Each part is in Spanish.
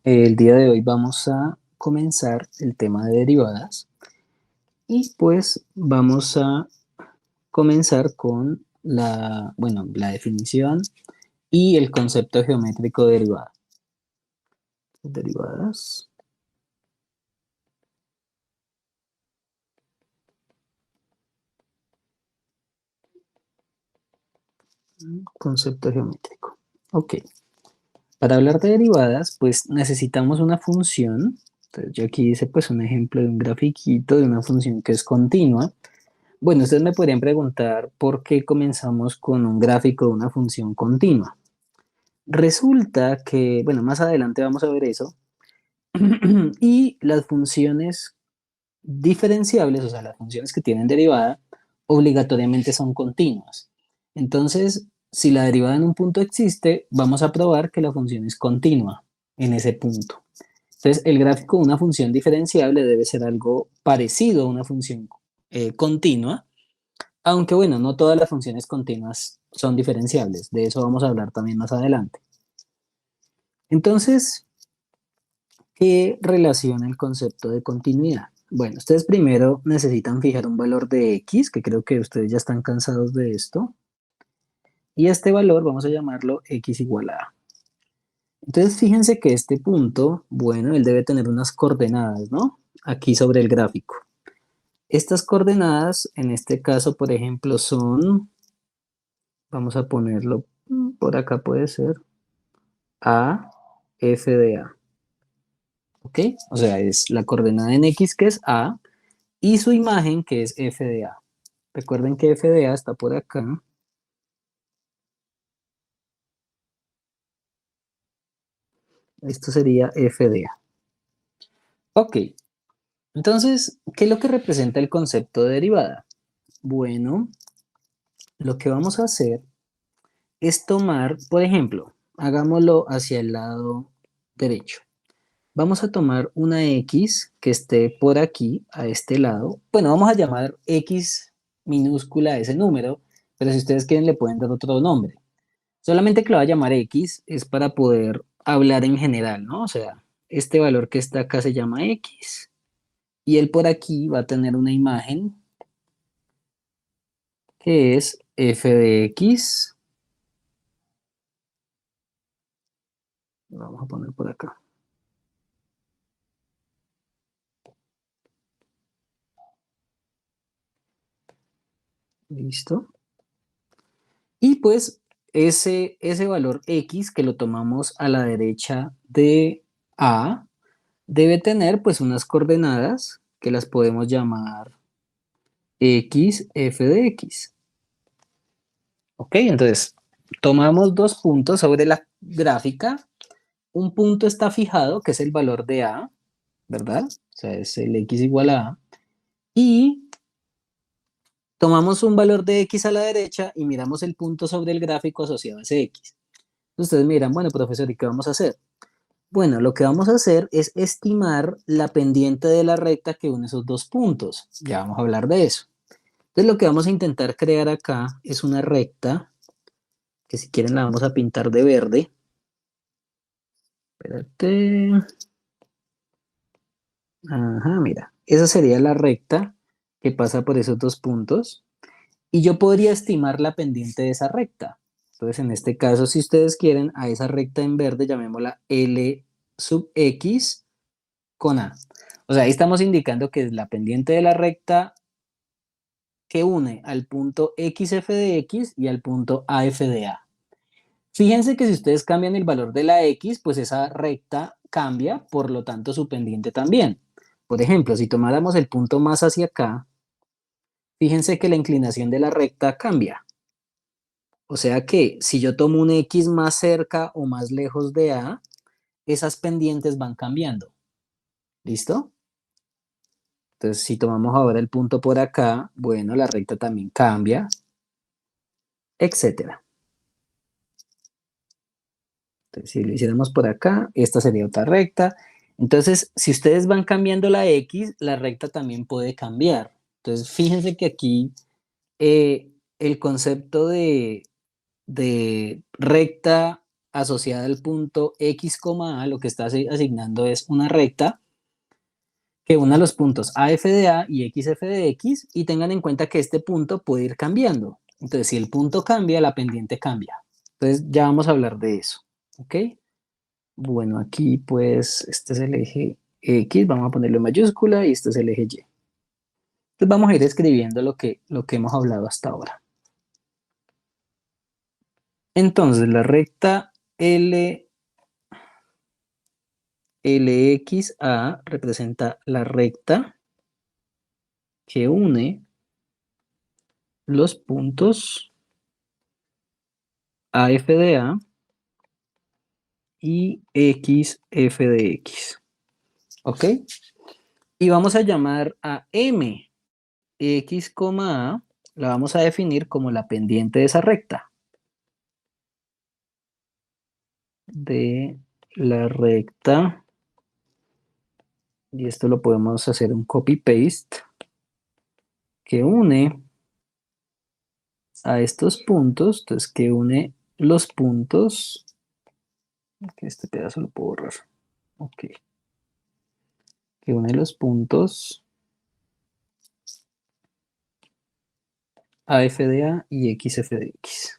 El día de hoy vamos a comenzar el tema de derivadas y pues vamos a comenzar con la definición y el concepto geométrico de derivada. Derivadas, concepto geométrico. Ok, para hablar de derivadas pues necesitamos una función. Entonces yo aquí hice pues un ejemplo de un grafiquito de una función que es continua. Bueno, ustedes me podrían preguntar por qué comenzamos con un gráfico de una función continua. Resulta que, bueno, más adelante vamos a ver eso, y las funciones diferenciables, o sea, las funciones que tienen derivada, obligatoriamente son continuas. Entonces, si la derivada en un punto existe, vamos a probar que la función es continua en ese punto. Entonces, el gráfico de una función diferenciable debe ser algo parecido a una función continua, aunque bueno, no todas las funciones continuas son diferenciables. De eso vamos a hablar también más adelante. Entonces, ¿qué relaciona el concepto de continuidad? Bueno, ustedes primero necesitan fijar un valor de x, que creo que ustedes ya están cansados de esto, y este valor vamos a llamarlo x igual a a. Entonces, fíjense que este punto, bueno, él debe tener unas coordenadas, ¿no? Aquí sobre el gráfico. Estas coordenadas, en este caso, por ejemplo, son, vamos a ponerlo por acá puede ser, a, f de a. ¿Ok? O sea, es la coordenada en x que es a, y su imagen que es f de a. Recuerden que f de a está por acá. Esto sería f de a. Ok, entonces, ¿qué es lo que representa el concepto de derivada? Bueno, lo que vamos a hacer es tomar, por ejemplo, hagámoslo hacia el lado derecho. Vamos a tomar una x que esté por aquí, a este lado. Bueno, vamos a llamar x minúscula a ese número, pero si ustedes quieren le pueden dar otro nombre. Solamente que lo va a llamar X es para poder hablar en general, ¿no? O sea, este valor que está acá se llama X y él por aquí va a tener una imagen que es f de X. Lo vamos a poner por acá. ¿Listo? Y pues ese valor X que lo tomamos a la derecha de A debe tener pues unas coordenadas que las podemos llamar X, f de X. Ok, entonces tomamos dos puntos sobre la gráfica. Un punto está fijado, que es el valor de A, ¿verdad? O sea, es el X igual a A. Y tomamos un valor de X a la derecha y miramos el punto sobre el gráfico asociado a ese X. Ustedes me dirán, bueno, profesor, ¿y qué vamos a hacer? Bueno, lo que vamos a hacer es estimar la pendiente de la recta que une esos dos puntos. Ya vamos a hablar de eso. Entonces, lo que vamos a intentar crear acá es una recta, que si quieren la vamos a pintar de verde. Espérate. Ajá, mira. Esa sería la recta que pasa por esos dos puntos. Y yo podría estimar la pendiente de esa recta. Entonces, en este caso, si ustedes quieren, a esa recta en verde llamémosla L sub X con A. O sea, ahí estamos indicando que es la pendiente de la recta que une al punto XF de X y al punto AF de A. Fíjense que si ustedes cambian el valor de la X, pues esa recta cambia, por lo tanto su pendiente también. Por ejemplo, si tomáramos el punto más hacia acá, fíjense que la inclinación de la recta cambia. O sea que si yo tomo un X más cerca o más lejos de A, esas pendientes van cambiando. ¿Listo? Entonces, si tomamos ahora el punto por acá, bueno, la recta también cambia, etcétera. Entonces, si lo hiciéramos por acá, esta sería otra recta. Entonces, si ustedes van cambiando la X, la recta también puede cambiar. Entonces, fíjense que aquí el concepto de recta asociada al punto X, A, lo que está asignando es una recta que una los puntos AF de A y XF de X, y tengan en cuenta que este punto puede ir cambiando. Entonces, si el punto cambia, la pendiente cambia. Entonces, ya vamos a hablar de eso, ¿ok? Bueno, aquí pues este es el eje X, vamos a ponerlo en mayúscula, y este es el eje Y. Entonces vamos a ir escribiendo lo que hemos hablado hasta ahora. Entonces, la recta LXA representa la recta que une los puntos AF de A y XF de X. ¿Ok? Y vamos a llamar a M X, A, la vamos a definir como la pendiente de esa recta. De la recta, y esto lo podemos hacer un copy-paste, que une a estos puntos, entonces que une los puntos, que este pedazo lo puedo borrar, ok, que une los puntos AF de A y XF de X.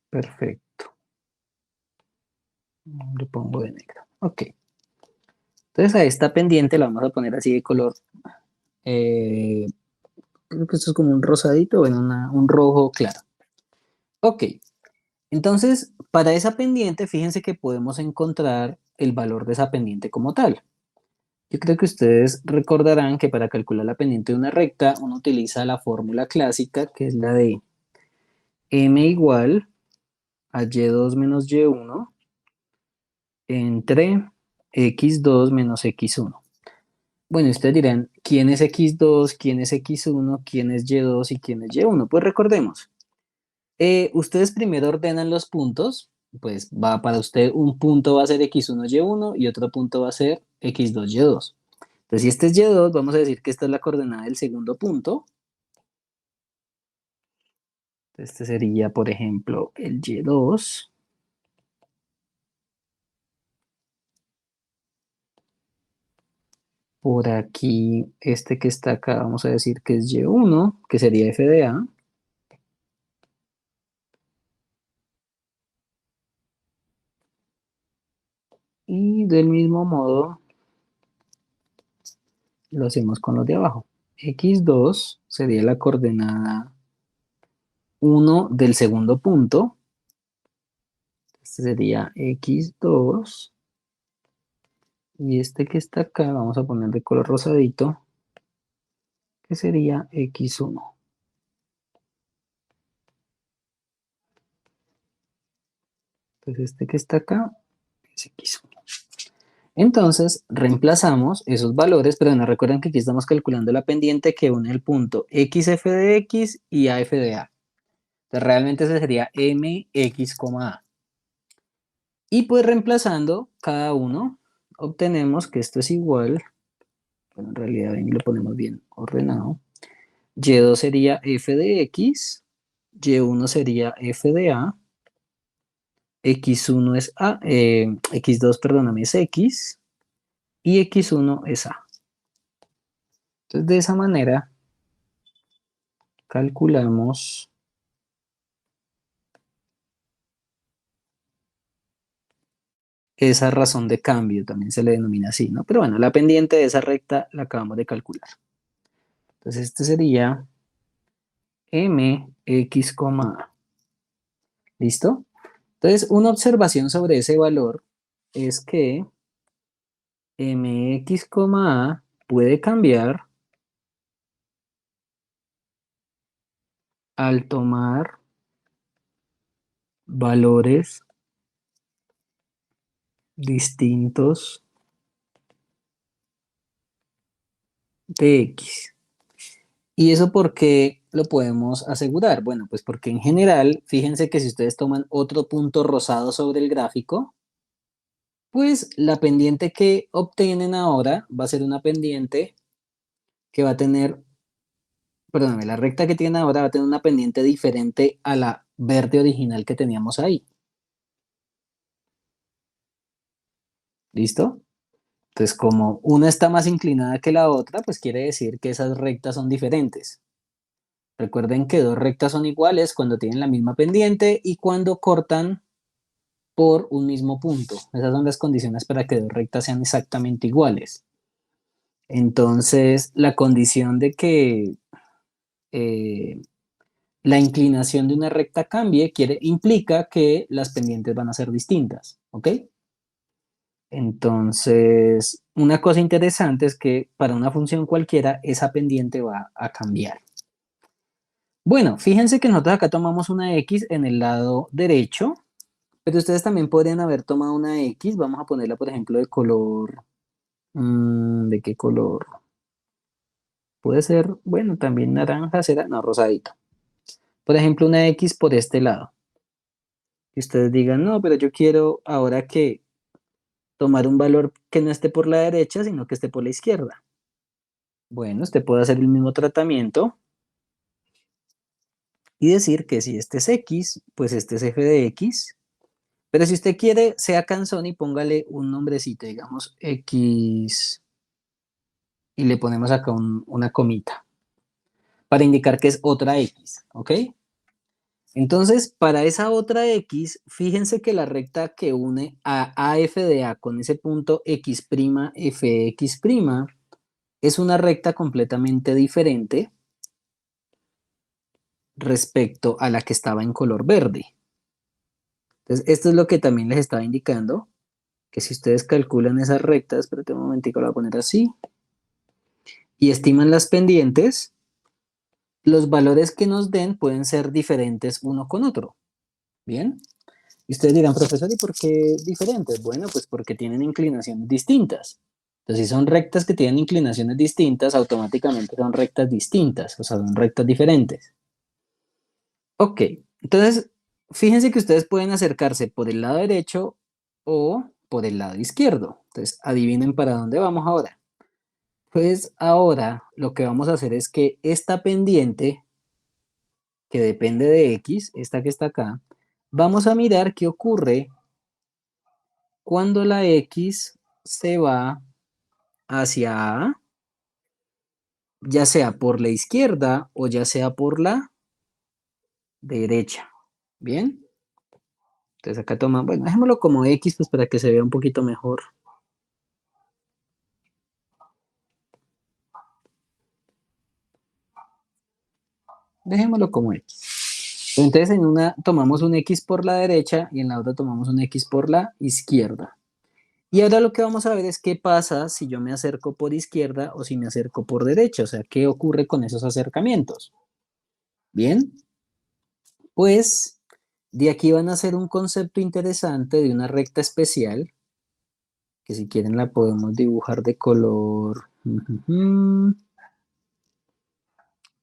Perfecto. Lo pongo de negro. Ok. Entonces a esta pendiente la vamos a poner así de color. Creo que esto es como un rosadito, bueno, un rojo claro. Ok. Entonces, para esa pendiente, fíjense que podemos encontrar el valor de esa pendiente como tal. Yo creo que ustedes recordarán que para calcular la pendiente de una recta, uno utiliza la fórmula clásica, que es la de m igual a y2 menos y1 entre x2 menos x1. Bueno, ustedes dirán, ¿quién es x2, quién es x1, quién es y2 y quién es y1? Pues recordemos, ustedes primero ordenan los puntos, pues va para usted un punto va a ser x1, y1 y otro punto va a ser x2, y2. Entonces, si este es y2, vamos a decir que esta es la coordenada del segundo punto. Este sería, por ejemplo, el y2. Por aquí, este que está acá, vamos a decir que es y1, que sería f de a. Y del mismo modo, lo hacemos con los de abajo. x2 sería la coordenada 1 del segundo punto. Este sería x2. Y este que está acá, vamos a poner de color rosadito, que sería x1. Entonces este que está acá es x1. Entonces reemplazamos esos valores, pero no recuerden que aquí estamos calculando la pendiente que une el punto XF de X y AF de A. Entonces realmente ese sería MX, A. Y pues reemplazando cada uno, obtenemos que esto es igual, bueno, en realidad ven, lo ponemos bien ordenado. Y2 sería F de X, Y1 sería F de A, X1 es A, X2, perdóname, es X, y X1 es A. Entonces de esa manera calculamos esa razón de cambio, también se le denomina así, ¿no? Pero bueno, la pendiente de esa recta la acabamos de calcular. Entonces este sería mx, a. ¿Listo? Entonces una observación sobre ese valor es que mx, a puede cambiar al tomar valores distintos de x. ¿Y eso por qué lo podemos asegurar? Bueno, pues porque en general, fíjense que si ustedes toman otro punto rosado sobre el gráfico, pues la pendiente que obtienen ahora va a ser una pendiente que va a tener perdóname, la recta que tiene ahora va a tener una pendiente diferente a la verde original que teníamos ahí. ¿Listo? Entonces, como una está más inclinada que la otra, pues quiere decir que esas rectas son diferentes. Recuerden que dos rectas son iguales cuando tienen la misma pendiente y cuando cortan por un mismo punto. Esas son las condiciones para que dos rectas sean exactamente iguales. Entonces, la condición de que eh, la inclinación de una recta cambie implica que las pendientes van a ser distintas, ¿ok? Entonces, una cosa interesante es que para una función cualquiera, esa pendiente va a cambiar. Bueno, fíjense que nosotros acá tomamos una X en el lado derecho, pero ustedes también podrían haber tomado una X. Vamos a ponerla, por ejemplo, de color. ¿De qué color? Puede ser, bueno, también naranja, será, no, rosadito. Por ejemplo, una X por este lado. Y ustedes digan, no, pero yo quiero ahora que tomar un valor que no esté por la derecha, sino que esté por la izquierda. Bueno, usted puede hacer el mismo tratamiento y decir que si este es X, pues este es f de X. Pero si usted quiere, sea cansón y póngale un nombrecito, digamos X, y le ponemos acá una comita para indicar que es otra X, ¿ok? Entonces, para esa otra X, fíjense que la recta que une a AF de A con ese punto X', FX', es una recta completamente diferente respecto a la que estaba en color verde. Entonces, esto es lo que también les estaba indicando, que si ustedes calculan esas rectas, espérate un momentico, lo voy a poner así, y estiman las pendientes, los valores que nos den pueden ser diferentes uno con otro. ¿Bien? Y ustedes dirán, profesor, ¿y por qué diferentes? Bueno, pues porque tienen inclinaciones distintas. Entonces, si son rectas que tienen inclinaciones distintas, automáticamente son rectas distintas, o sea, son rectas diferentes. Ok, entonces, fíjense que ustedes pueden acercarse por el lado derecho o por el lado izquierdo. Entonces, adivinen para dónde vamos ahora. Pues ahora lo que vamos a hacer es que esta pendiente, que depende de X, esta que está acá, vamos a mirar qué ocurre cuando la X se va hacia A, ya sea por la izquierda o ya sea por la derecha. ¿Bien? Entonces acá toma, bueno, dejémoslo como X pues para que se vea un poquito mejor. Dejémoslo como X. Entonces en una tomamos un X por la derecha y en la otra tomamos un X por la izquierda. Y ahora lo que vamos a ver es qué pasa si yo me acerco por izquierda o si me acerco por derecha. O sea, qué ocurre con esos acercamientos. Bien, pues de aquí van a hacer un concepto interesante de una recta especial, que si quieren la podemos dibujar de color.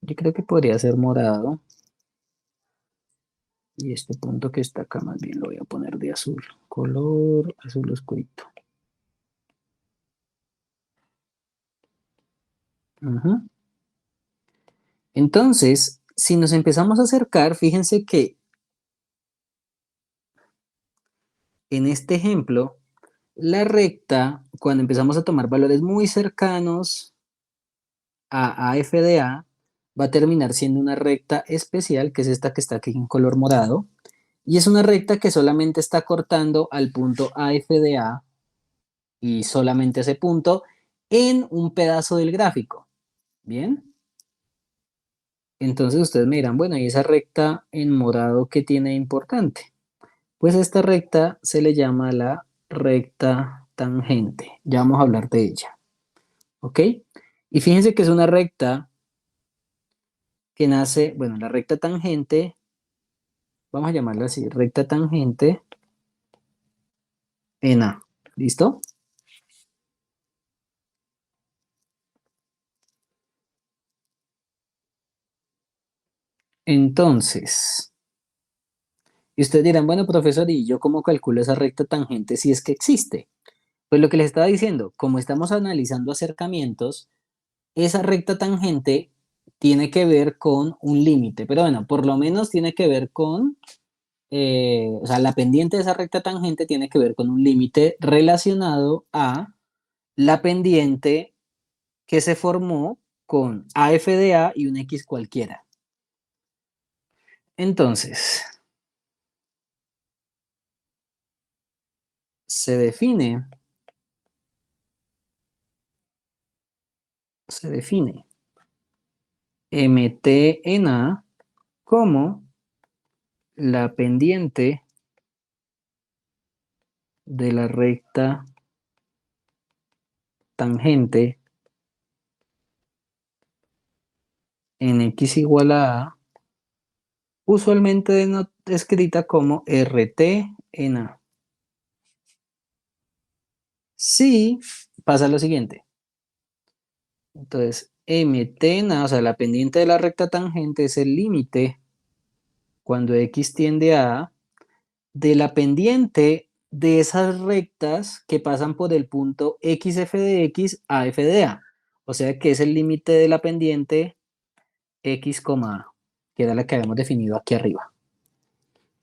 Yo creo que podría ser morado. Y este punto que está acá más bien lo voy a poner de azul. Color azul oscurito. Ujú. Entonces, si nos empezamos a acercar, fíjense que en este ejemplo, la recta, cuando empezamos a tomar valores muy cercanos a f de A, va a terminar siendo una recta especial, que es esta que está aquí en color morado, y es una recta que solamente está cortando al punto AF de A y solamente ese punto en un pedazo del gráfico. ¿Bien? Entonces ustedes me dirán, bueno, ¿y esa recta en morado qué tiene de importante? Pues esta recta se le llama la recta tangente. Ya vamos a hablar de ella. ¿Ok? Y fíjense que es una recta que nace, bueno, la recta tangente, vamos a llamarla así, recta tangente en A. ¿Listo? Entonces, y ustedes dirán, bueno, profesor, ¿y yo cómo calculo esa recta tangente si es que existe? Pues lo que les estaba diciendo, como estamos analizando acercamientos, esa recta tangente tiene que ver con un límite, pero bueno, por lo menos tiene que ver con, o sea, la pendiente de esa recta tangente tiene que ver con un límite relacionado a la pendiente que se formó con AF de A y un X cualquiera. Entonces, se define MT en A como la pendiente de la recta tangente en X igual a A, usualmente escrita como RT en A. Si pasa lo siguiente, entonces MT en A, o sea, la pendiente de la recta tangente es el límite cuando X tiende a A de la pendiente de esas rectas que pasan por el punto XF de X a F de A. O sea que es el límite de la pendiente X, A, que era la que habíamos definido aquí arriba.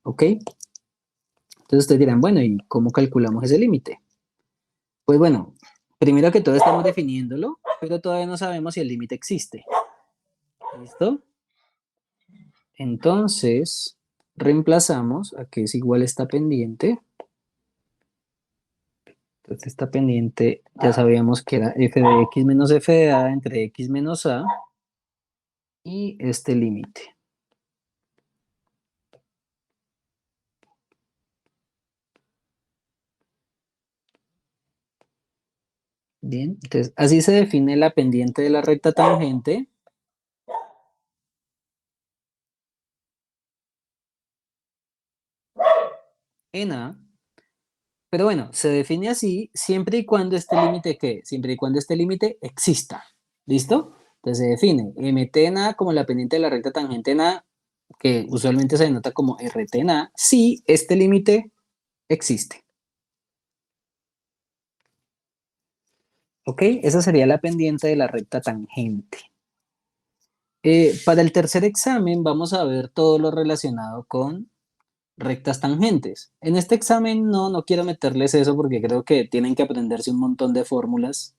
¿Ok? Entonces ustedes dirán, bueno, ¿y cómo calculamos ese límite? Pues bueno, primero que todo estamos definiéndolo, pero todavía no sabemos si el límite existe. ¿Listo? Entonces, reemplazamos a que es igual esta pendiente. Entonces esta pendiente ya sabíamos que era f de x menos f de a entre x menos a y este límite. Bien, entonces así se define la pendiente de la recta tangente en A. Pero bueno, se define así siempre y cuando este límite, ¿qué? Siempre y cuando este límite exista. ¿Listo? Entonces se define mt en A como la pendiente de la recta tangente en A, que usualmente se denota como rt en A, si este límite existe. ¿Ok? Esa sería la pendiente de la recta tangente. Para el tercer examen vamos a ver todo lo relacionado con rectas tangentes. En este examen no quiero meterles eso porque creo que tienen que aprenderse un montón de fórmulas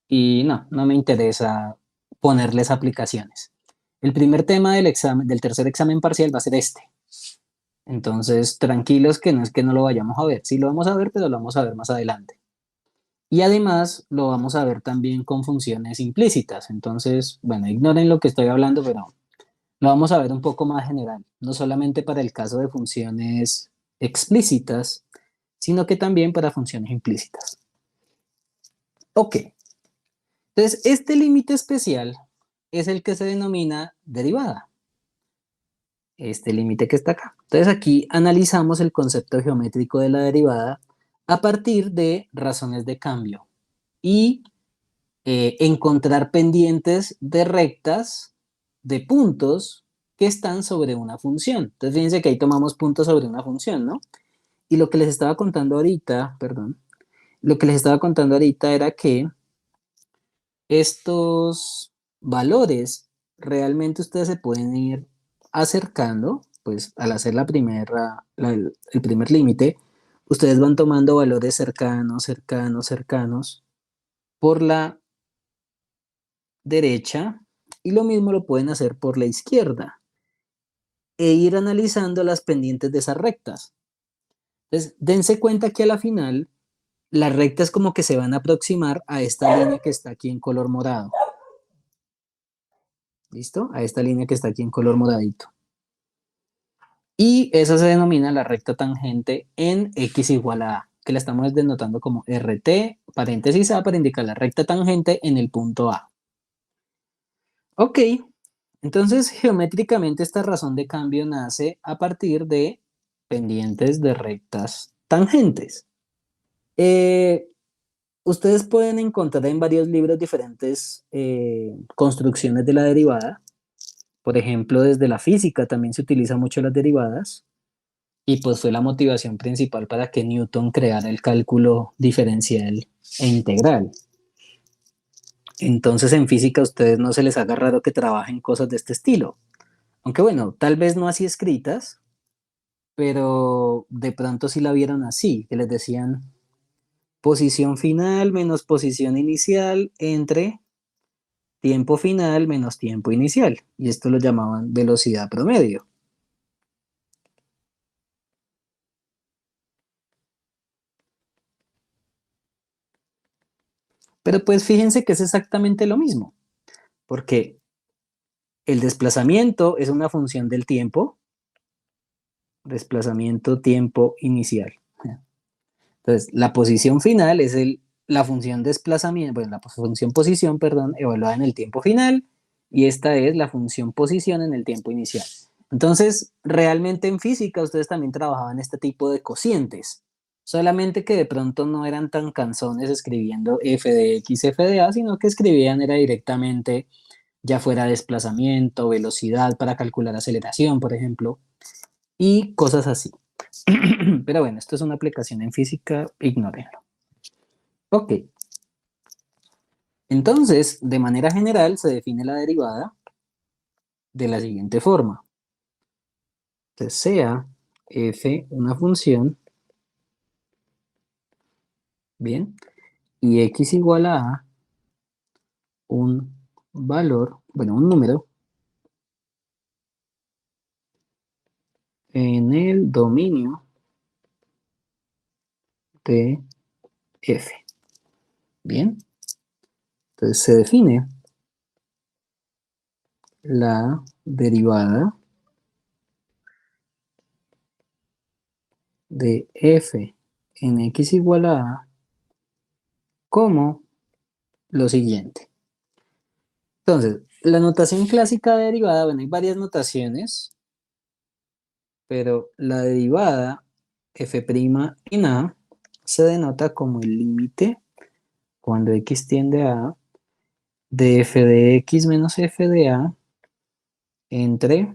y no me interesa ponerles aplicaciones. El primer tema del examen, del tercer examen parcial va a ser este. Entonces, tranquilos que no es que no lo vayamos a ver. Sí lo vamos a ver, pero lo vamos a ver más adelante. Y además lo vamos a ver también con funciones implícitas. Entonces, bueno, ignoren lo que estoy hablando, pero lo vamos a ver un poco más general. No solamente para el caso de funciones explícitas, sino que también para funciones implícitas. Ok, entonces este límite especial es el que se denomina derivada. Este límite que está acá. Entonces aquí analizamos el concepto geométrico de la derivada a partir de razones de cambio y encontrar pendientes de rectas de puntos que están sobre una función. Entonces fíjense que ahí tomamos puntos sobre una función, ¿no? Y lo que les estaba contando ahorita, perdón, lo que les estaba contando ahorita era que estos valores realmente ustedes se pueden ir acercando, pues al hacer el primer límite, ustedes van tomando valores cercanos, cercanos, cercanos por la derecha y lo mismo lo pueden hacer por la izquierda e ir analizando las pendientes de esas rectas. Entonces, dense cuenta que a la final las rectas como que se van a aproximar a esta línea que está aquí en color morado. ¿Listo? A esta línea que está aquí en color moradito. Y esa se denomina la recta tangente en x igual a a, que la estamos denotando como rt, paréntesis a, para indicar la recta tangente en el punto A. Ok, entonces geométricamente esta razón de cambio nace a partir de pendientes de rectas tangentes. Ustedes pueden encontrar en varios libros diferentes construcciones de la derivada. Por ejemplo, desde la física también se utiliza mucho las derivadas y pues fue la motivación principal para que Newton creara el cálculo diferencial e integral. Entonces en física a ustedes no se les haga raro que trabajen cosas de este estilo. Aunque bueno, tal vez no así escritas, pero de pronto sí la vieron así, que les decían posición final menos posición inicial entre tiempo final menos tiempo inicial. Y esto lo llamaban velocidad promedio. Pero pues fíjense que es exactamente lo mismo, porque el desplazamiento es una función del tiempo, desplazamiento tiempo inicial. Entonces, la posición final es la función desplazamiento, bueno, la función posición, perdón, evaluada en el tiempo final, y esta es la función posición en el tiempo inicial. Entonces, realmente en física ustedes también trabajaban este tipo de cocientes, solamente que de pronto no eran tan cansones escribiendo f de x, f de a, sino que escribían era directamente ya fuera desplazamiento, velocidad para calcular aceleración, por ejemplo, y cosas así. Pero bueno, esto es una aplicación en física, ignórenlo. Ok, entonces, de manera general se define la derivada de la siguiente forma. Entonces, sea f una función, bien, y x igual a un valor, bueno, un número en el dominio de f. Bien, entonces se define la derivada de f en x igual a como lo siguiente. Entonces, la notación clásica de derivada, bueno, hay varias notaciones, pero la derivada f' en a se denota como el límite cuando x tiende a A de f de x menos f de a entre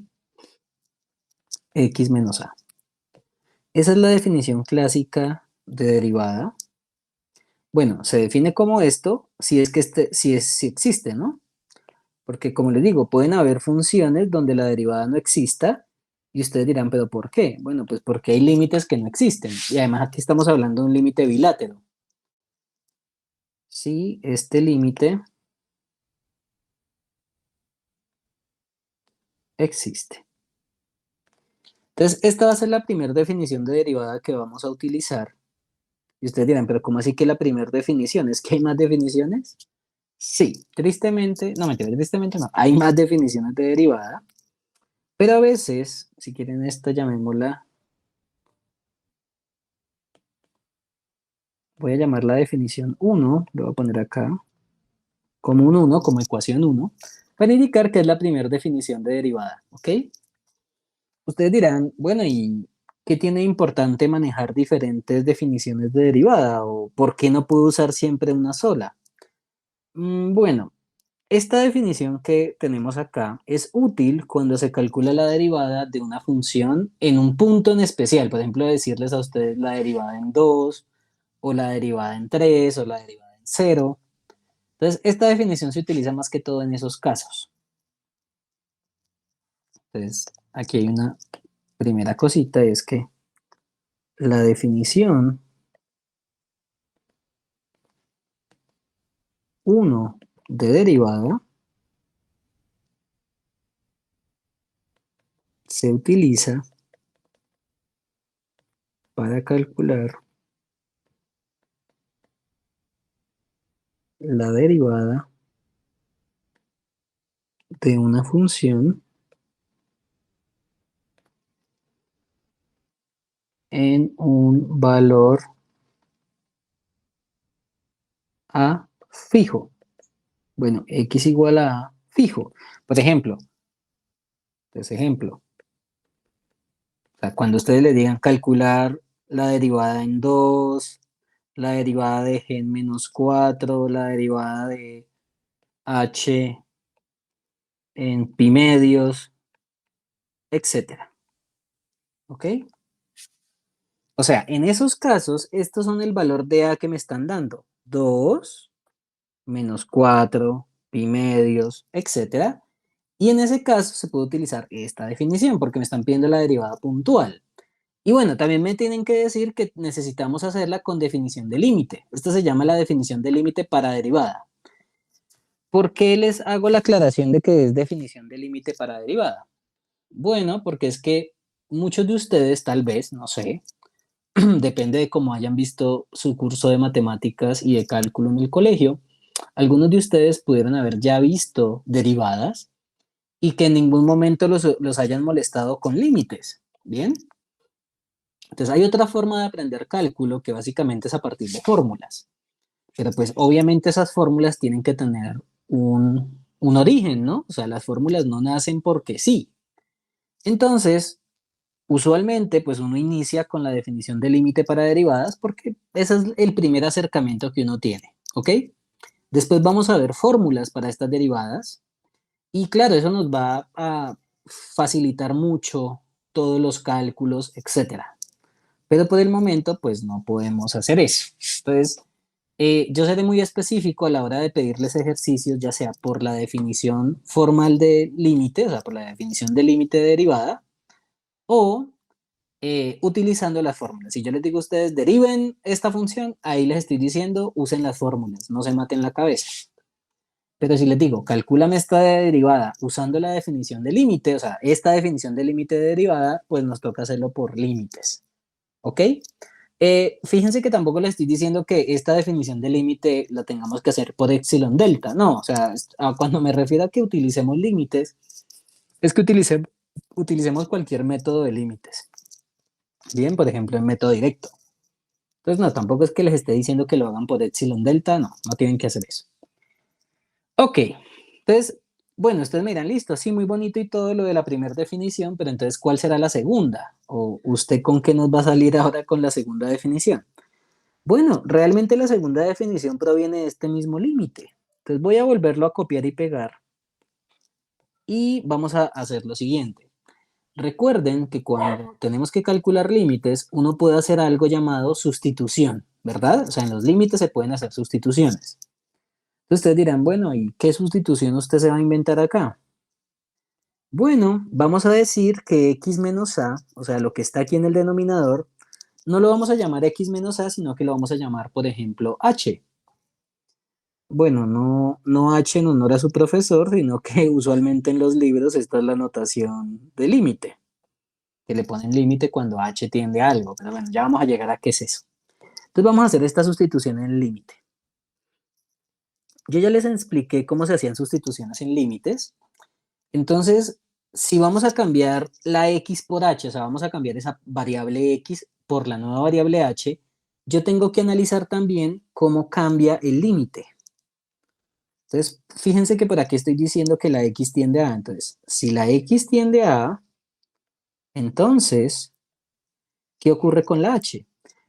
x menos a. Esa es la definición clásica de derivada. Bueno, se define como esto si es que si existe, ¿no? Porque como les digo, pueden haber funciones donde la derivada no exista y ustedes dirán, ¿pero por qué? Bueno, pues porque hay límites que no existen. Y además aquí estamos hablando de un límite bilátero. Si este límite existe. Entonces, esta va a ser la primera definición de derivada que vamos a utilizar. Y ustedes dirán, ¿pero cómo así que la primera definición? ¿Es que hay más definiciones? Sí, tristemente, no mentira, tristemente no. Hay más definiciones de derivada, pero a veces, si quieren esta, llamémosla, voy a llamar la definición 1, lo voy a poner acá, como un 1, como ecuación 1, para indicar que es la primera definición de derivada, ¿ok? Ustedes dirán, bueno, ¿y qué tiene de importante manejar diferentes definiciones de derivada? ¿O por qué no puedo usar siempre una sola? Bueno, esta definición que tenemos acá es útil cuando se calcula la derivada de una función en un punto en especial. Por ejemplo, decirles a ustedes la derivada en 2, o la derivada en 3, o la derivada en 0. Entonces, esta definición se utiliza más que todo en esos casos. Entonces, aquí hay una primera cosita, es que la definición 1 de derivada se utiliza para calcular la derivada de una función en un valor a fijo. Bueno, x igual a fijo. Por ejemplo, o sea, cuando ustedes le digan calcular la derivada en 2, la derivada de g en menos 4, la derivada de h en pi medios, etcétera. ¿Ok? O sea, en esos casos, estos son el valor de a que me están dando. 2 menos 4, pi medios, etcétera. Y en ese caso se puede utilizar esta definición porque me están pidiendo la derivada puntual. Y bueno, también me tienen que decir que necesitamos hacerla con definición de límite. Esta se llama la definición de límite para derivada. ¿Por qué les hago la aclaración de que es definición de límite para derivada? Bueno, porque es que muchos de ustedes, tal vez, no sé, depende de cómo hayan visto su curso de matemáticas y de cálculo en el colegio, algunos de ustedes pudieron haber ya visto derivadas y que en ningún momento los hayan molestado con límites. ¿Bien? Entonces hay otra forma de aprender cálculo que básicamente es a partir de fórmulas. Pero pues obviamente esas fórmulas tienen que tener un origen, ¿no? O sea, las fórmulas no nacen porque sí. Entonces, usualmente pues uno inicia con la definición de límite para derivadas porque ese es el primer acercamiento que uno tiene, ¿ok? Después vamos a ver fórmulas para estas derivadas y claro, eso nos va a facilitar mucho todos los cálculos, etcétera. Pero por el momento, pues no podemos hacer eso. Entonces, yo seré muy específico a la hora de pedirles ejercicios, ya sea por la definición formal de límite, o sea, por la definición de límite derivada, o utilizando las fórmulas. Si yo les digo a ustedes, deriven esta función, ahí les estoy diciendo, usen las fórmulas, no se maten la cabeza. Pero si les digo, calcúlame esta derivada usando la definición de límite, o sea, esta definición de límite de derivada, pues nos toca hacerlo por límites. ¿Ok? Fíjense que tampoco les estoy diciendo que esta definición de límite la tengamos que hacer por epsilon delta, no, o sea, cuando me refiero a que utilicemos límites, es que utilicemos cualquier método de límites. Bien, por ejemplo, el método directo. Entonces, no, tampoco es que les esté diciendo que lo hagan por epsilon delta, no, no tienen que hacer eso. Ok, entonces, bueno, ustedes me dirán, listo, sí, muy bonito y todo lo de la primera definición, pero entonces, ¿cuál será la segunda? ¿O usted con qué nos va a salir ahora con la segunda definición? Bueno, realmente la segunda definición proviene de este mismo límite. Entonces voy a volverlo a copiar y pegar y vamos a hacer lo siguiente. Recuerden que cuando tenemos que calcular límites, uno puede hacer algo llamado sustitución, ¿verdad? O sea, en los límites se pueden hacer sustituciones. Entonces ustedes dirán, bueno, ¿y qué sustitución usted se va a inventar acá? Bueno, vamos a decir que x menos a, o sea, lo que está aquí en el denominador, no lo vamos a llamar x menos a, sino que lo vamos a llamar, por ejemplo, h. Bueno, no H en honor a su profesor, sino que usualmente en los libros esta es la notación de límite, que le ponen límite cuando H tiende a algo, pero bueno, ya vamos a llegar a qué es eso. Entonces vamos a hacer esta sustitución en límite. Yo ya les expliqué cómo se hacían sustituciones en límites, entonces si vamos a cambiar la X por H, o sea, vamos a cambiar esa variable X por la nueva variable H, yo tengo que analizar también cómo cambia el límite. Entonces, fíjense que por aquí estoy diciendo que la X tiende a A. Entonces, si la X tiende a A, entonces, ¿qué ocurre con la H?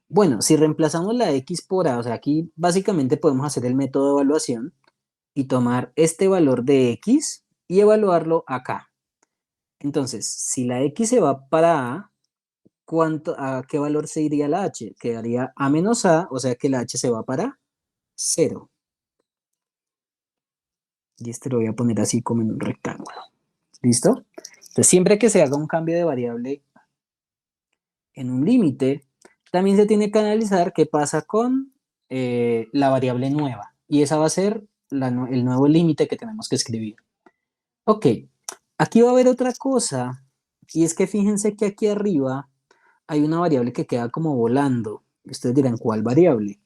Bueno, si reemplazamos la X por A, o sea, aquí básicamente podemos hacer el método de evaluación y tomar este valor de X y evaluarlo acá. Entonces, si la X se va para A, ¿a qué valor se iría la H? Quedaría A menos A, o sea que la H se va para 0. Y este lo voy a poner así como en un rectángulo. ¿Listo? Entonces, siempre que se haga un cambio de variable en un límite, también se tiene que analizar qué pasa con la variable nueva. Y esa va a ser el nuevo límite que tenemos que escribir. Ok, aquí va a haber otra cosa, y es que fíjense que aquí arriba hay una variable que queda como volando. Ustedes dirán, ¿cuál variable?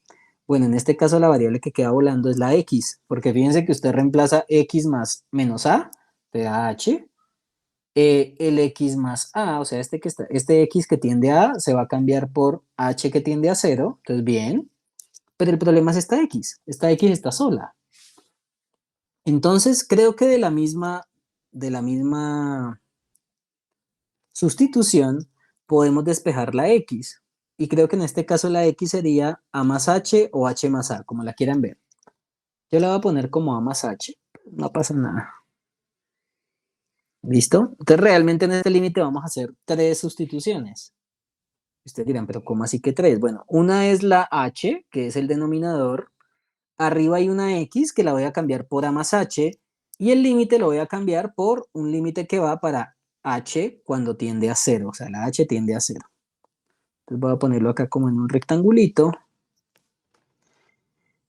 Bueno, en este caso la variable que queda volando es la x, porque fíjense que usted reemplaza x más menos a, te da h, el x más a, o sea, este x que tiende a A se va a cambiar por h que tiende a 0, entonces bien, pero el problema es esta x está sola. Entonces creo que de la misma sustitución podemos despejar la x, y creo que en este caso la x sería a más h o h más a, como la quieran ver. Yo la voy a poner como a más h, no pasa nada. ¿Listo? Entonces realmente en este límite vamos a hacer 3 sustituciones. Ustedes dirán, pero ¿cómo así que 3? Bueno, una es la h, que es el denominador. arriba hay una x que la voy a cambiar por a más h, y el límite lo voy a cambiar por un límite que va para h cuando tiende a 0, o sea, la h tiende a 0. Entonces voy a ponerlo acá como en un rectangulito,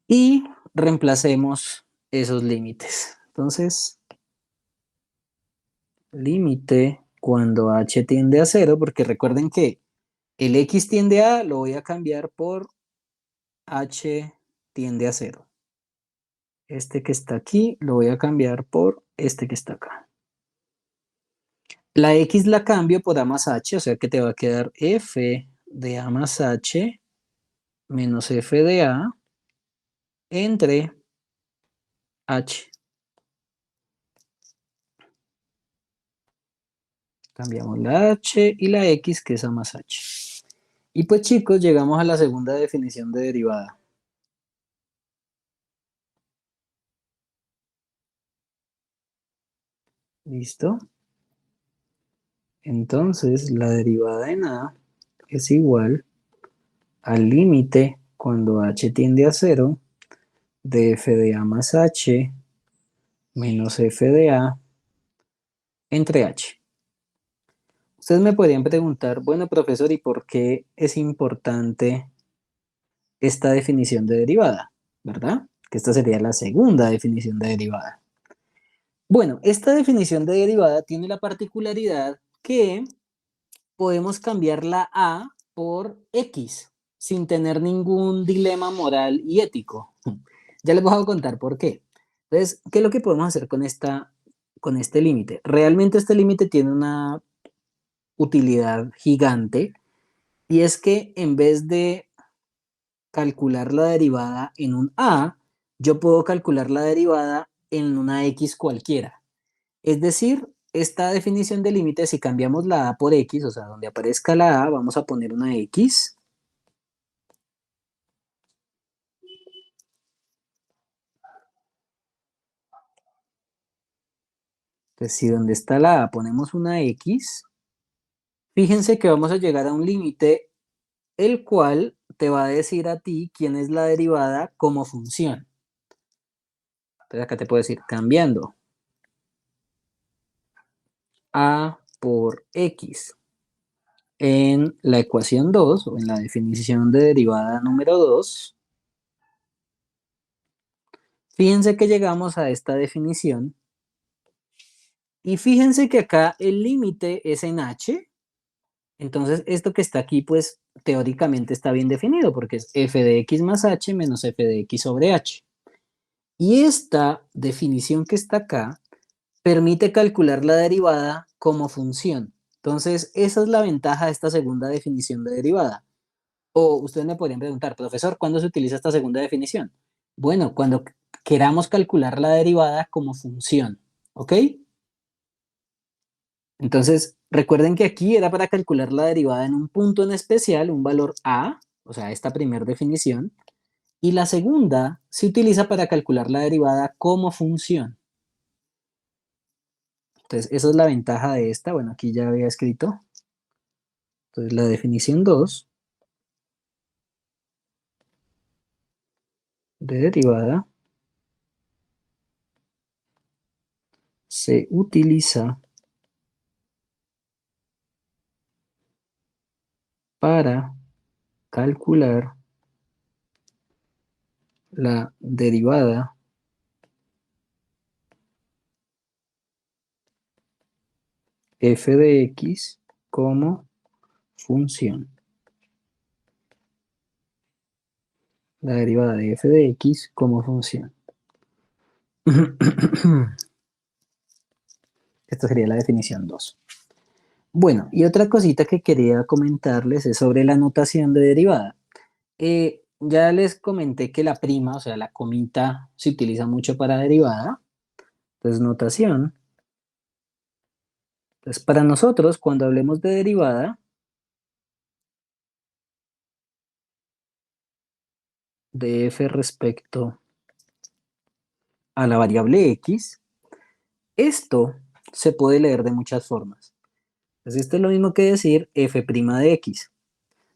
y reemplacemos esos límites. Entonces, límite cuando h tiende a 0, porque recuerden que el x tiende a, lo voy a cambiar por h tiende a 0. Este que está aquí lo voy a cambiar por este que está acá. La x la cambio por a más h, o sea que te va a quedar f de a más h menos f de a entre h. Cambiamos la h y la x, que es a más h. Y pues chicos, llegamos a la segunda definición de derivada. ¿Listo? Entonces, la derivada en a es igual al límite cuando h tiende a 0 de f de a más h menos f de a entre h. Ustedes me podrían preguntar, bueno, profesor, ¿y por qué es importante esta definición de derivada? ¿Verdad? Que esta sería la segunda definición de derivada. Bueno, esta definición de derivada tiene la particularidad que podemos cambiar la a por x sin tener ningún dilema moral y ético. Ya les voy a contar por qué. Entonces, ¿qué es lo que podemos hacer con este límite? Realmente este límite tiene una utilidad gigante, y es que en vez de calcular la derivada en un a, yo puedo calcular la derivada en una x cualquiera. Es decir, esta definición de límite, si cambiamos la a por x, o sea, donde aparezca la a, vamos a poner una x. Entonces, si donde está la a ponemos una x, fíjense que vamos a llegar a un límite el cual te va a decir a ti quién es la derivada como función. Entonces acá te puedo decir, cambiando a por x en la ecuación 2 o en la definición de derivada número 2, fíjense que llegamos a esta definición y fíjense que acá el límite es en h. Entonces esto que está aquí pues teóricamente está bien definido porque es f de x más h menos f de x sobre h. Y esta definición que está acá permite calcular la derivada como función. Entonces esa es la ventaja de esta segunda definición de derivada. O ustedes me podrían preguntar, profesor, ¿cuándo se utiliza esta segunda definición? Bueno, cuando queramos calcular la derivada como función, ¿ok? Entonces, recuerden que aquí era para calcular la derivada en un punto en especial, un valor a, o sea, esta primera definición, y la segunda se utiliza para calcular la derivada como función. Entonces, esa es la ventaja de esta. Bueno, aquí ya había escrito. Entonces, la definición 2 de derivada se utiliza para calcular la derivada f de x como función. La derivada de f de x como función. Esta sería la definición 2. Bueno, y otra cosita que quería comentarles es sobre la notación de derivada. Ya les comenté que la prima, o sea, la comita, se utiliza mucho para derivada. Entonces, notación. Entonces, para nosotros, cuando hablemos de derivada, de f respecto a la variable x, esto se puede leer de muchas formas. Entonces, esto es lo mismo que decir f' de x.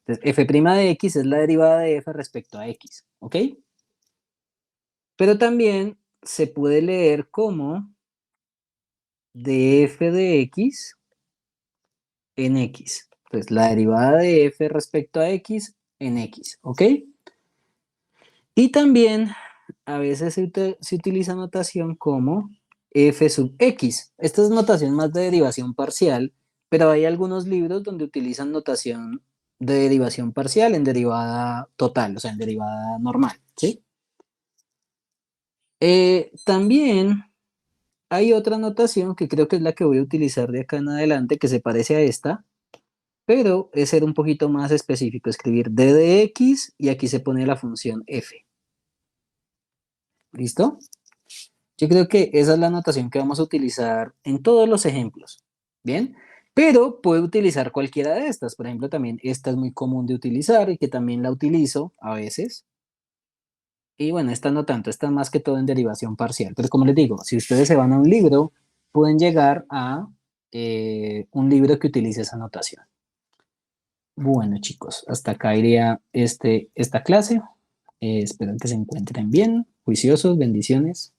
Entonces, f' de x es la derivada de f respecto a x, ¿ok? Pero también se puede leer como df de x en x. Entonces, la derivada de f respecto a x en x, ¿ok? Y también a veces se utiliza notación como f sub x. Esta es notación más de derivación parcial, pero hay algunos libros donde utilizan notación de derivación parcial en derivada total, o sea, en derivada normal, ¿sí? También hay otra notación que creo que es la que voy a utilizar de acá en adelante, que se parece a esta, pero es ser un poquito más específico, escribir d de x y aquí se pone la función f. ¿Listo? Yo creo que esa es la notación que vamos a utilizar en todos los ejemplos. ¿Bien? Pero puedo utilizar cualquiera de estas. Por ejemplo, también esta es muy común de utilizar y que también la utilizo a veces. Y bueno, esta no tanto, esta más que todo en derivación parcial. Pero como les digo, si ustedes se van a un libro, pueden llegar a un libro que utilice esa notación. Bueno, chicos, hasta acá iría esta clase. Espero que se encuentren bien, juiciosos, bendiciones.